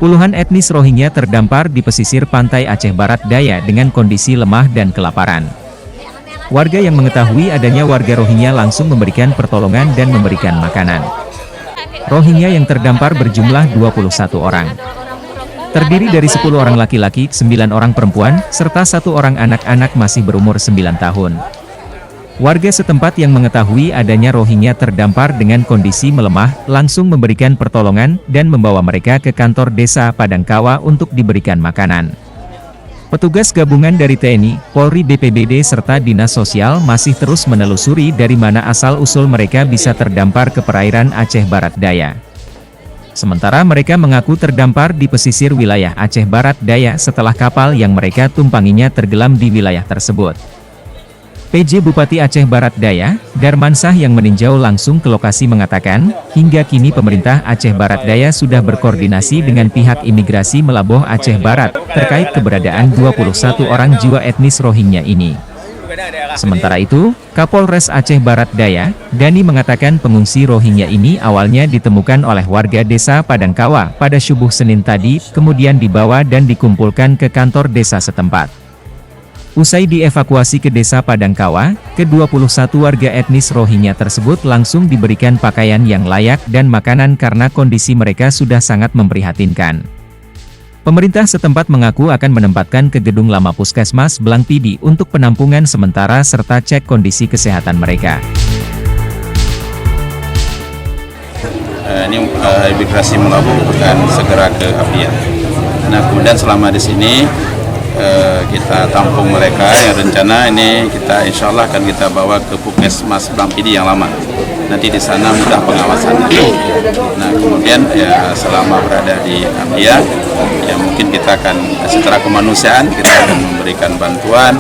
Puluhan etnis Rohingya terdampar di pesisir pantai Aceh Barat Daya dengan kondisi lemah dan kelaparan. Warga yang mengetahui adanya warga Rohingya langsung memberikan pertolongan dan memberikan makanan. Rohingya yang terdampar berjumlah 21 orang. Terdiri dari 10 orang laki-laki, 9 orang perempuan, serta 1 orang anak-anak masih berumur 9 tahun. Warga setempat yang mengetahui adanya Rohingya terdampar dengan kondisi melemah, langsung memberikan pertolongan, dan membawa mereka ke kantor desa Padangkawa untuk diberikan makanan. Petugas gabungan dari TNI, Polri, BPBD, serta Dinas Sosial masih terus menelusuri dari mana asal-usul mereka bisa terdampar ke perairan Aceh Barat Daya. Sementara mereka mengaku terdampar di pesisir wilayah Aceh Barat Daya setelah kapal yang mereka tumpanginya tenggelam di wilayah tersebut. PJ Bupati Aceh Barat Daya, Darmansah yang meninjau langsung ke lokasi mengatakan, hingga kini pemerintah Aceh Barat Daya sudah berkoordinasi dengan pihak imigrasi Melaboh Aceh Barat, terkait keberadaan 21 orang jiwa etnis Rohingya ini. Sementara itu, Kapolres Aceh Barat Daya, Dani mengatakan pengungsi Rohingya ini awalnya ditemukan oleh warga desa Padangkawa pada subuh Senin tadi, kemudian dibawa dan dikumpulkan ke kantor desa setempat. Usai dievakuasi ke desa Padangkawa, ke-21 warga etnis Rohingya tersebut langsung diberikan pakaian yang layak dan makanan karena kondisi mereka sudah sangat memprihatinkan. Pemerintah setempat mengaku akan menempatkan ke gedung lama Puskesmas Blangpidi untuk penampungan sementara serta cek kondisi kesehatan mereka. Ini imigrasi Melaboh akan segera ke Apia. Nah, kemudian selama di sini kita tampung mereka yang rencana ini kita insya Allah akan kita bawa ke Puskesmas Blangpidi yang lama. Nanti di sana mudah pengawasannya. Nah, kemudian ya selama berada di Apia, ya mungkin kita akan secara kemanusiaan kita akan memberikan bantuan.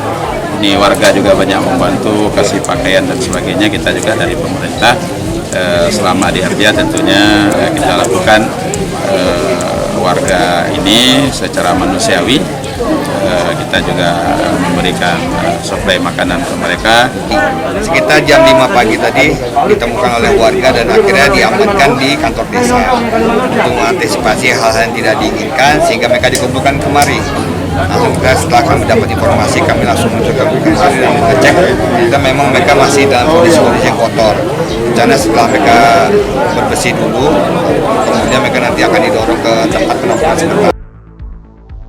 Ini warga juga banyak membantu kasih pakaian dan sebagainya. Kita juga dari pemerintah selama di Apia tentunya kita lakukan warga ini secara manusiawi. Kita juga memberikan suplai makanan ke mereka. Sekitar jam 5 pagi tadi ditemukan oleh warga dan akhirnya diamankan di kantor desa untuk mengantisipasi hal-hal yang tidak diinginkan sehingga mereka dikumpulkan kemari. Alhamdulillah setelah kami dapat informasi kami langsung menuju ke lokasi dan mengecek dan memang mereka masih dalam kondisi yang kotor. Rencana setelah mereka berbersih dulu, kemudian mereka nanti akan didorong ke tempat penampungan sementara.